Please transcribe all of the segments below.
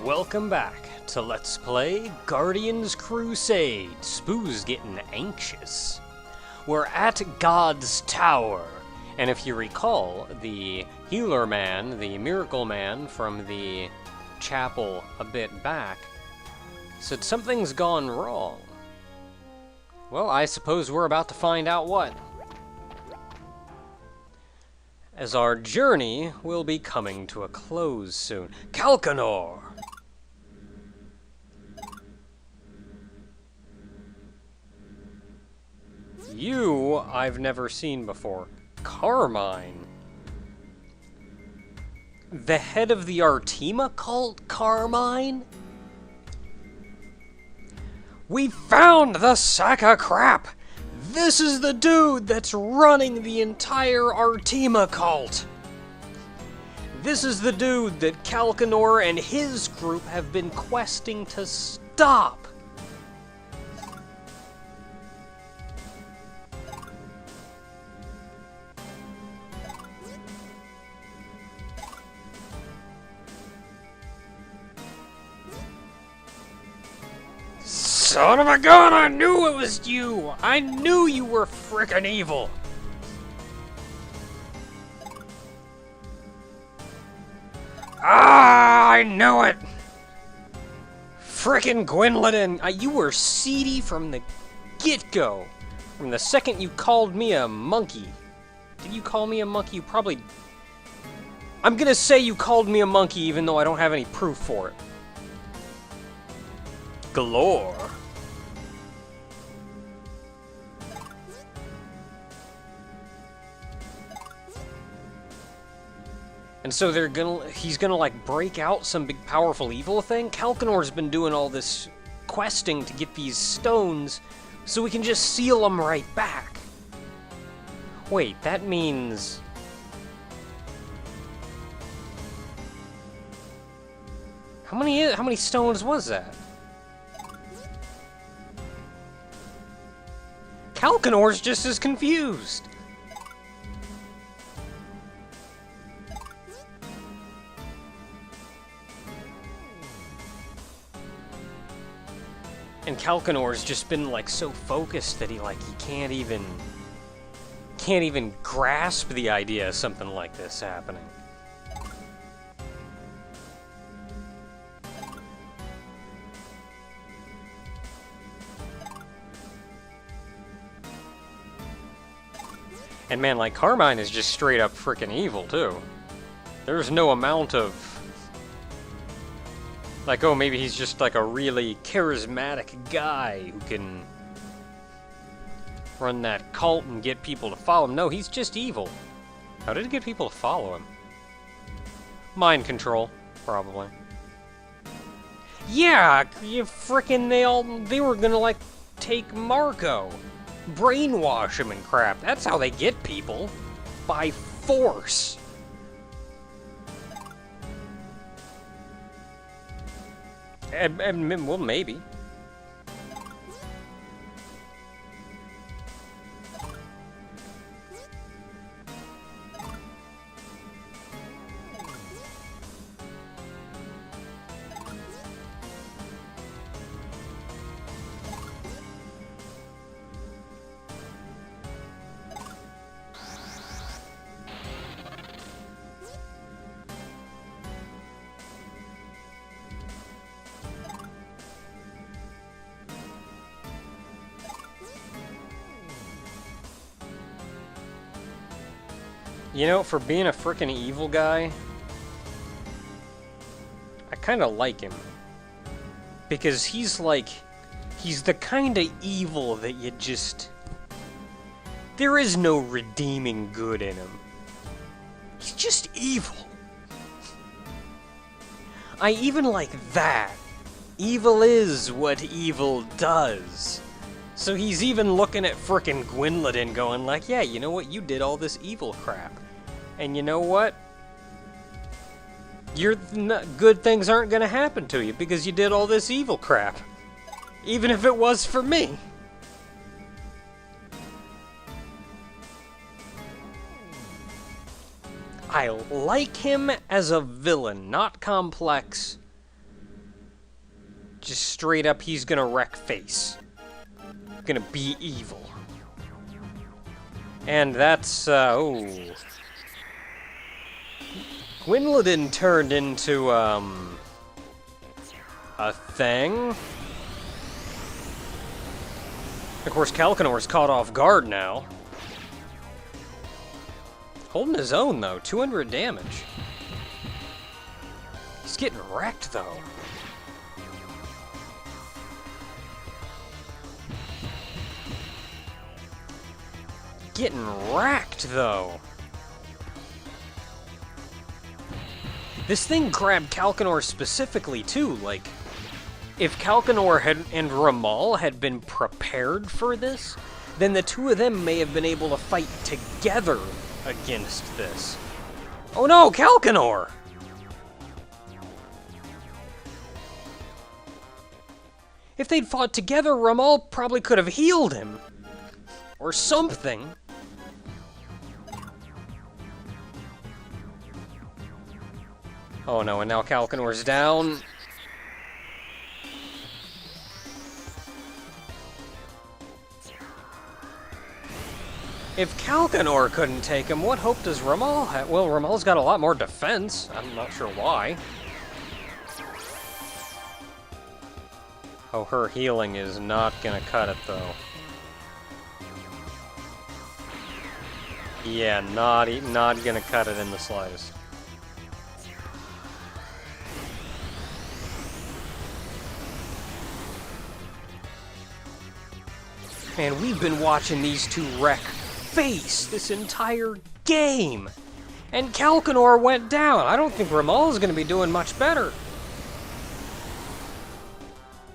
Welcome back to Let's Play Guardians Crusade. Spoo's getting anxious. We're at God's Tower, and if you recall, the healer man, the miracle man from the chapel a bit back, said something's gone wrong. Well, I suppose we're about to find out what. As our journey will be coming to a close soon. Calcanor! You, I've never seen before. Carmine. The head of the Artima cult, Carmine? We found the sack of crap! This is the dude that's running the entire Artima cult! This is the dude that Calcanor and his group have been questing to stop! Son of a gun, I knew it was you! I knew you were frickin' evil! Ah, I knew it! Frickin' Gwynleden, you were seedy from the get-go. From the second you called me a monkey. Did you call me a monkey? You probably... I'm gonna say you called me a monkey even though I don't have any proof for it. Galore. And so he's gonna like break out some big powerful evil thing? Calcanor's been doing all this questing to get these stones so we can just seal them right back. Wait, that means... How many stones was that? Calcanor's just as confused. And Calcanor's just been like so focused that he can't even grasp the idea of something like this happening. And man, like, Carmine is just straight up freaking evil, too. There's no amount of... Like, oh, maybe he's just like a really charismatic guy who can run that cult and get people to follow him. No, he's just evil. How did he get people to follow him? Mind control, probably. Yeah, you frickin' they were gonna, like, take Marco. Brainwash him and crap. That's how they get people. By force. Well, maybe. You know, for being a frickin' evil guy, I kinda like him. Because he's the kinda evil that you just... There is no redeeming good in him. He's just evil. I even like that. Evil is what evil does. So he's even looking at frickin' Gwynleden going like, yeah, you know what, you did all this evil crap. And you know what? Good things aren't gonna happen to you because you did all this evil crap. Even if it was for me. I like him as a villain, not complex, Just straight up, he's gonna wreck face. Gonna be evil. And that's, oh. Gwynlodin turned into, a thing? Of course, Calcanor's caught off guard now. Holding his own, though. 200 damage. He's getting wrecked, though. Getting wrecked, though. This thing grabbed Calcanor specifically, too. Like, if Calcanor and Ramal had been prepared for this, then the two of them may have been able to fight together against this. Oh no, Calcanor! If they'd fought together, Ramal probably could have healed him. Or something. Oh no, and now Calcanor's down. If Calcanor couldn't take him, what hope does Ramal have? Well, Ramal's got a lot more defense. I'm not sure why. Oh, her healing is not gonna cut it, though. Yeah, not gonna cut it in the slightest. Man, we've been watching these two wreck face this entire game. And Calcanor went down. I don't think Ramal's gonna be doing much better.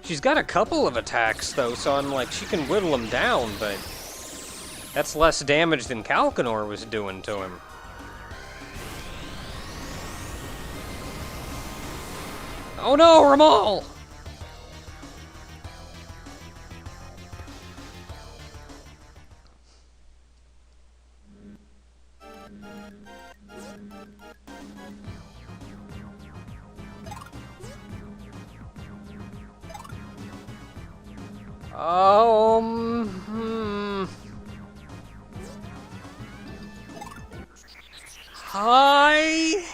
She's got a couple of attacks, though, so I'm like, she can whittle him down, but that's less damage than Calcanor was doing to him. Oh no, Ramal! Hi.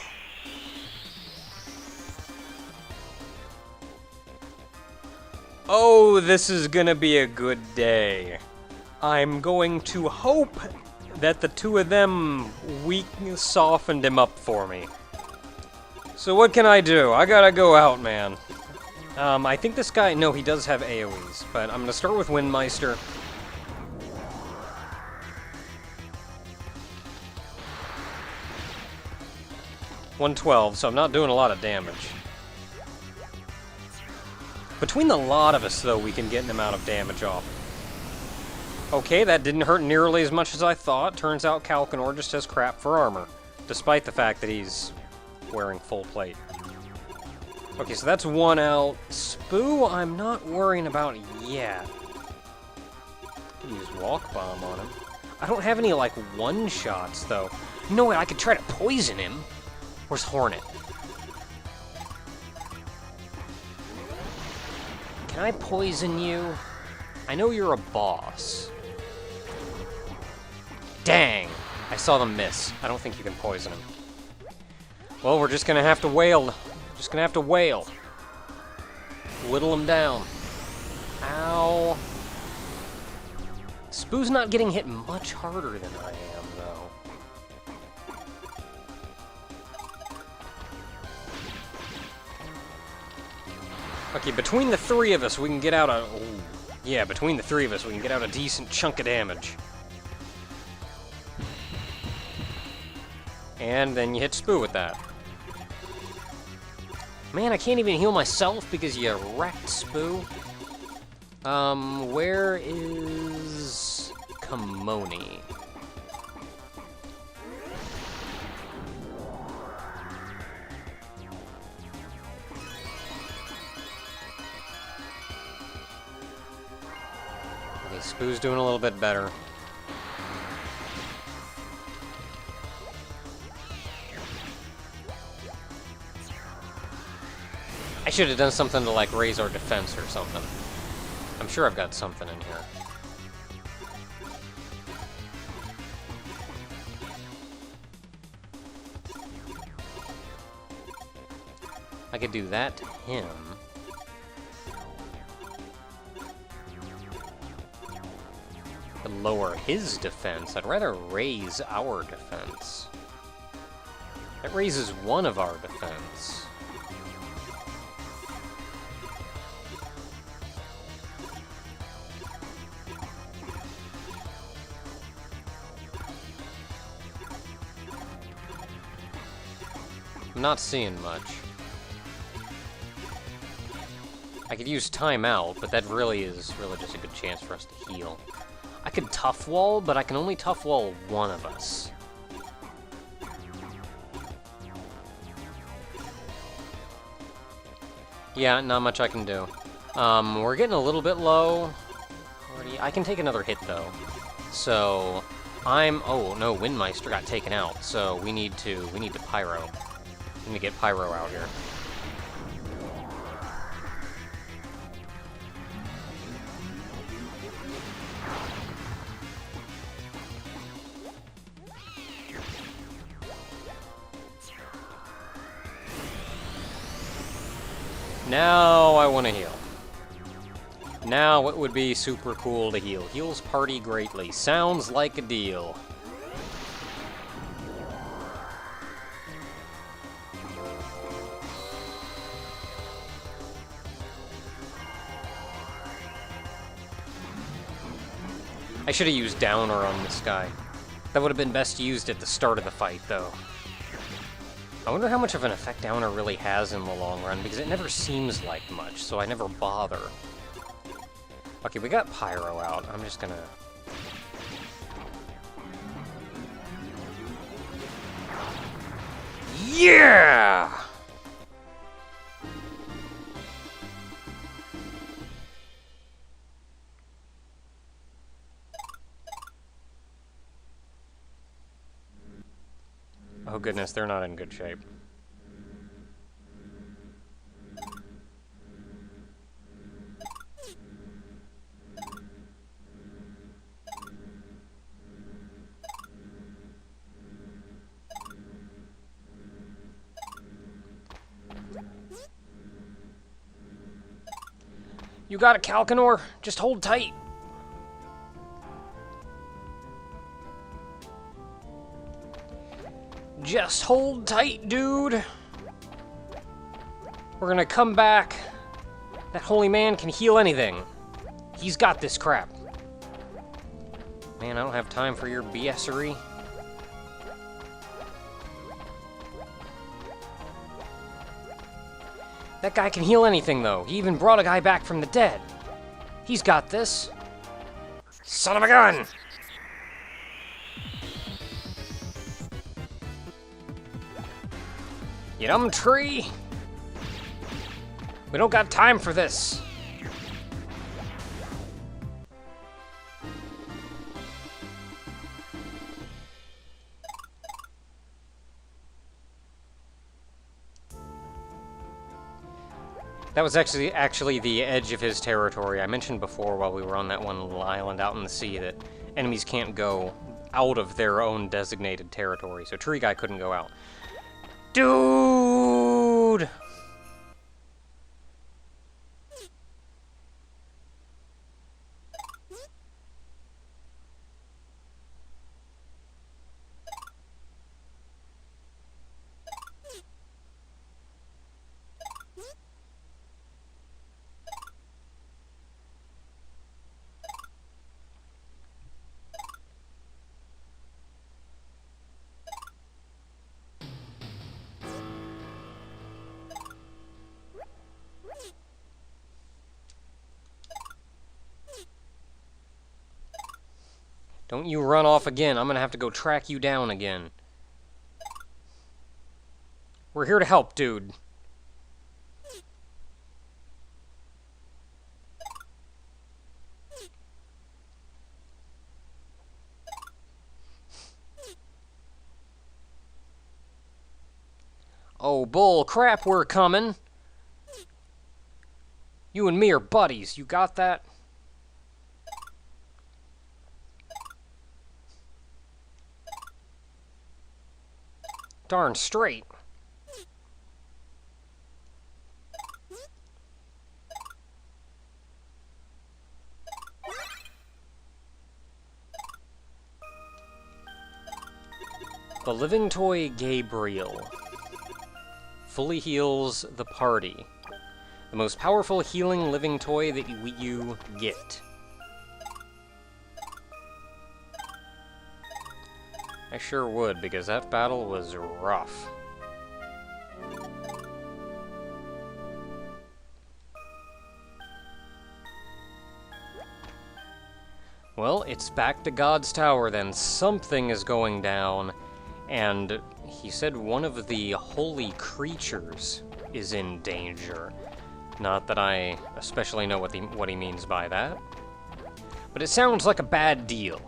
Oh, this is gonna be a good day. I'm going to hope that the two of them softened him up for me. So what can I do? I gotta go out, man. I think this guy... No, he does have AoEs, but I'm gonna start with Windmeister. $112, so I'm not doing a lot of damage. Between the lot of us, though, we can get an amount of damage off. Okay, that didn't hurt nearly as much as I thought. Turns out Calcanor just has crap for armor, despite the fact that he's wearing full plate. Okay, so that's one out. Spoo, I'm not worrying about yet. Use Walk Bomb on him. I don't have any, like, one-shots, though. No way, I could try to poison him. Where's Hornet? Can I poison you? I know you're a boss. Dang! I saw them miss. I don't think you can poison him. Well, we're just gonna have to wail. Just gonna have to wail. Whittle him down. Ow. Spoo's not getting hit much harder than I am, though. Okay, between the three of us, we can get out a... Ooh. Yeah, between the three of us, we can get out a decent chunk of damage. And then you hit Spoo with that. Man, I can't even heal myself because you wrecked Spoo. Where is... Kamoni? Okay, Spoo's doing a little bit better. I should have done something to, like, raise our defense or something. I'm sure I've got something in here. I could do that to him. Could lower his defense. I'd rather raise our defense. That raises one of our defense. I'm not seeing much. I could use timeout, but that really is just a good chance for us to heal. I could tough wall, but I can only tough wall one of us. Yeah, not much I can do. We're getting a little bit low. Already, I can take another hit though. So oh no, Windmeister got taken out. So we need to pyro. We need to get pyro out here. Now I want to heal. Now it would be super cool to heal. Heals party greatly. Sounds like a deal. I should have used Downer on this guy. That would have been best used at the start of the fight, though. I wonder how much of an effect Downer really has in the long run, because it never seems like much, so I never bother. Okay, we got Pyro out. I'm just gonna... Yeah! Oh goodness, they're not in good shape. You got it, Calcanor. Just hold tight. Just hold tight, dude. We're gonna come back. That holy man can heal anything. He's got this crap. Man, I don't have time for your BS-ery. That guy can heal anything, though. He even brought a guy back from the dead. He's got this. Son of a gun! You dumb tree! We don't got time for this. That was actually the edge of his territory. I mentioned before while we were on that one little island out in the sea that enemies can't go out of their own designated territory, so Tree Guy couldn't go out. Dude! Don't you run off again. I'm gonna have to go track you down again. We're here to help, dude. Oh, bull crap, we're coming. You and me are buddies, you got that? Darn straight. The living toy Gabriel fully heals the party. The most powerful healing living toy that you get. I sure would, because that battle was rough. Well, it's back to God's Tower then. Something is going down, and he said one of the holy creatures is in danger. Not that I especially know what he means by that. But it sounds like a bad deal.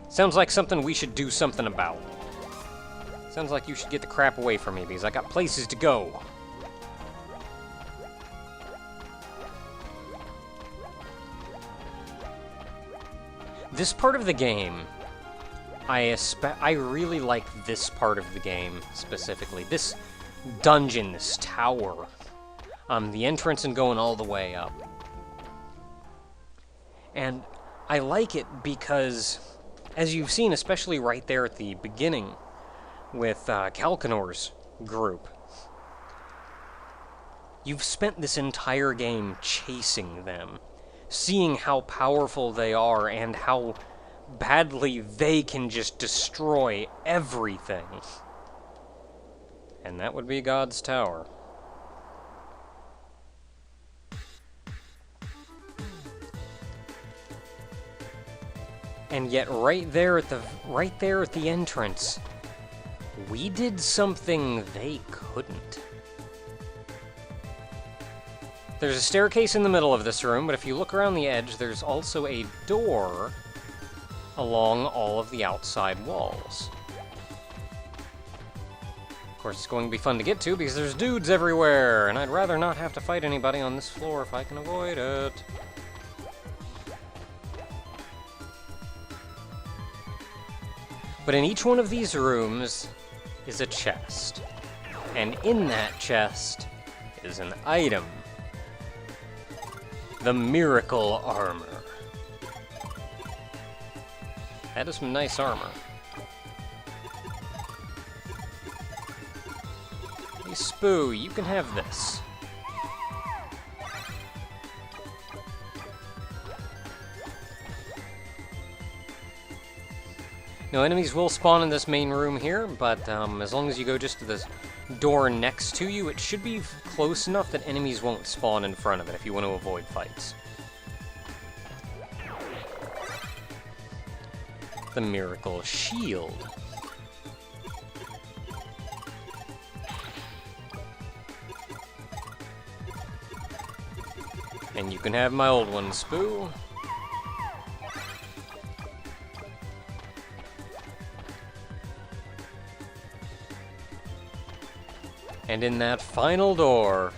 Sounds like something we should do something about. Sounds like you should get the crap away from me, because I got places to go. This part of the game, I really like this part of the game specifically. This dungeon, this tower. The entrance and going all the way up. And I like it because, as you've seen, especially right there at the beginning with Calcanor's group, you've spent this entire game chasing them, seeing how powerful they are and how badly they can just destroy everything. And that would be God's Tower. And yet right there at the entrance, we did something they couldn't. There's a staircase in the middle of this room, but if you look around the edge, there's also a door along all of the outside walls. Of course, it's going to be fun to get to because there's dudes everywhere, and I'd rather not have to fight anybody on this floor if I can avoid it. But in each one of these rooms is a chest. And in that chest is an item. The Miracle Armor. That is some nice armor. Hey, Spoo, you can have this. No, enemies will spawn in this main room here, but as long as you go just to this door next to you, it should be close enough that enemies won't spawn in front of it if you want to avoid fights. The Miracle Shield. And you can have my old one, Spoo. And in that final door,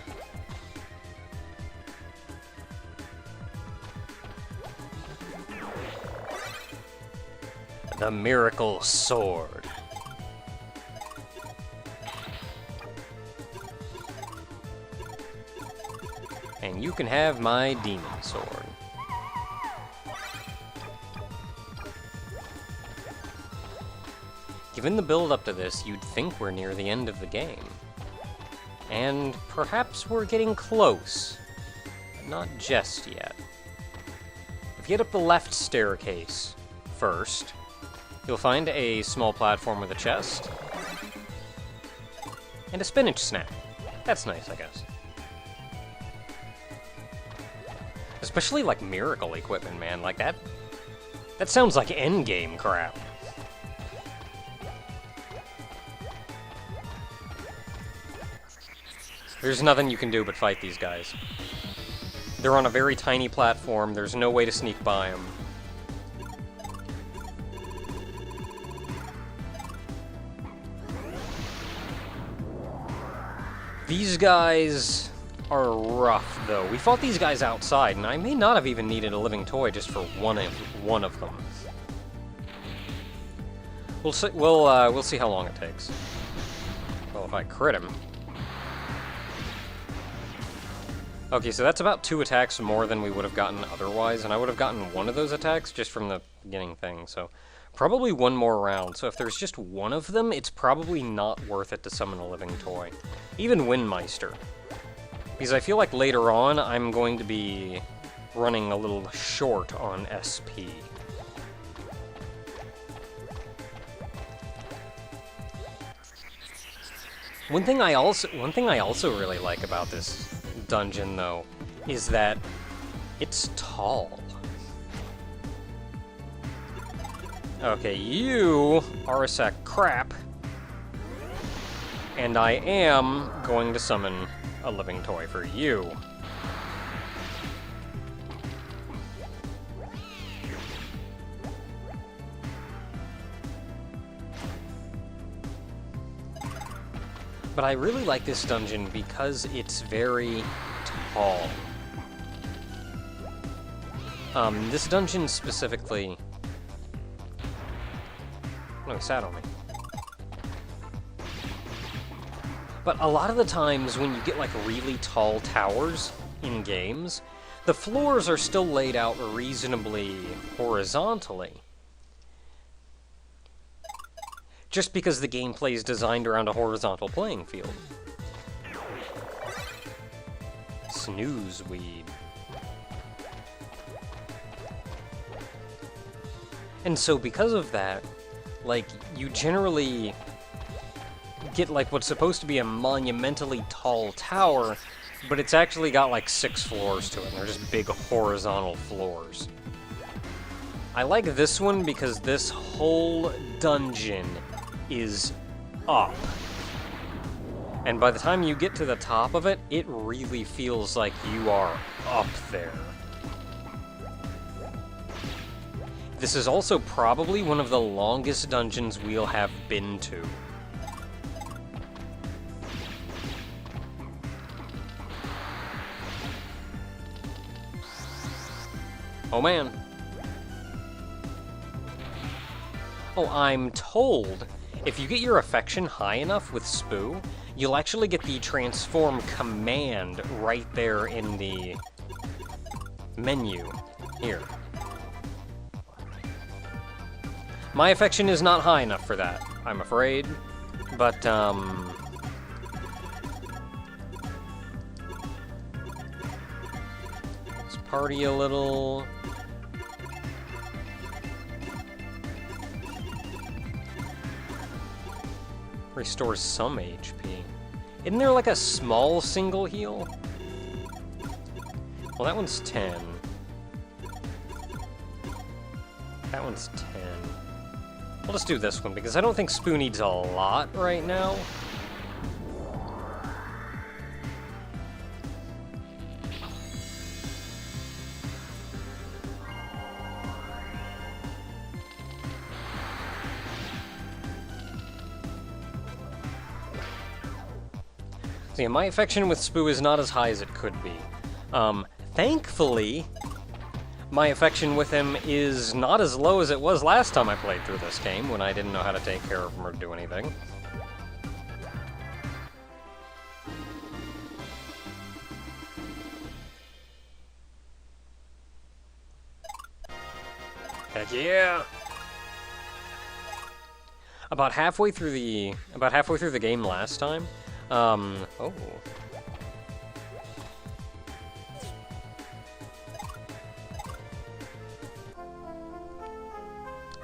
the Miracle Sword. And you can have my Demon Sword. Given the build up to this, you'd think we're near the end of the game. And perhaps we're getting close, but not just yet. If you get up the left staircase first, you'll find a small platform with a chest, and a spinach snack. That's nice, I guess. Especially like miracle equipment, man, like that sounds like endgame crap. There's nothing you can do but fight these guys. They're on a very tiny platform, there's no way to sneak by them. These guys are rough, though. We fought these guys outside, and I may not have even needed a living toy just for one of them. We'll see how long it takes. Well, if I crit him. Okay, so that's about 2 attacks more than we would have gotten otherwise, and I would have gotten one of those attacks just from the beginning thing, so probably one more round. So if there's just one of them, it's probably not worth it to summon a living toy. Even Windmeister. Because I feel like later on, I'm going to be running a little short on SP. One thing I also really like about this dungeon, though, is that it's tall. Okay, you are a sack of crap, and I am going to summon a living toy for you. But I really like this dungeon because it's very tall. This dungeon specifically... No, he sat on me. But a lot of the times when you get like really tall towers in games, the floors are still laid out reasonably horizontally. Just because the gameplay is designed around a horizontal playing field. Snooze weed. And so because of that, like, you generally get like what's supposed to be a monumentally tall tower, but it's actually got like 6 floors to it, and they're just big horizontal floors. I like this one because this whole dungeon is up. And by the time you get to the top of it, it really feels like you are up there. This is also probably one of the longest dungeons we'll have been to. Oh man. Oh, I'm told if you get your affection high enough with Spoo, you'll actually get the transform command right there in the menu. Here. My affection is not high enough for that, I'm afraid, but, let's party a little. Restores some HP. Isn't there like a small single heal? Well, that one's 10. That one's 10. We'll just do this one, because I don't think Spoo needs a lot right now. So yeah, my affection with Spoo is not as high as it could be. Thankfully, my affection with him is not as low as it was last time I played through this game, when I didn't know how to take care of him or do anything. Heck yeah! About halfway through the game last time, oh.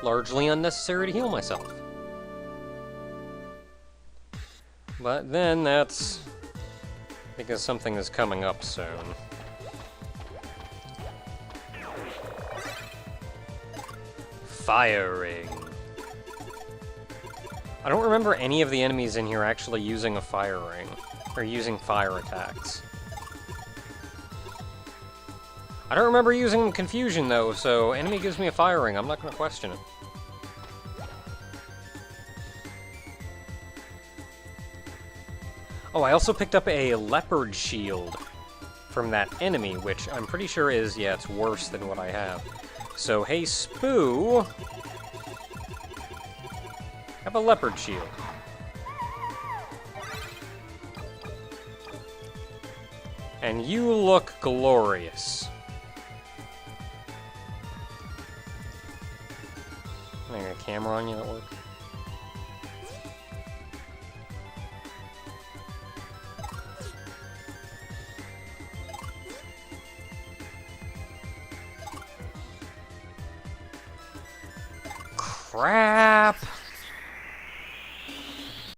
Largely unnecessary to heal myself. But then that's because something is coming up soon. Firing. I don't remember any of the enemies in here actually using a fire ring, or using fire attacks. I don't remember using Confusion, though, so enemy gives me a fire ring, I'm not going to question it. Oh, I also picked up a Leopard Shield from that enemy, which I'm pretty sure is, yeah, it's worse than what I have. So, hey, Spoo, have a Leopard Shield. And you look glorious. I got a camera on you that works. Crap!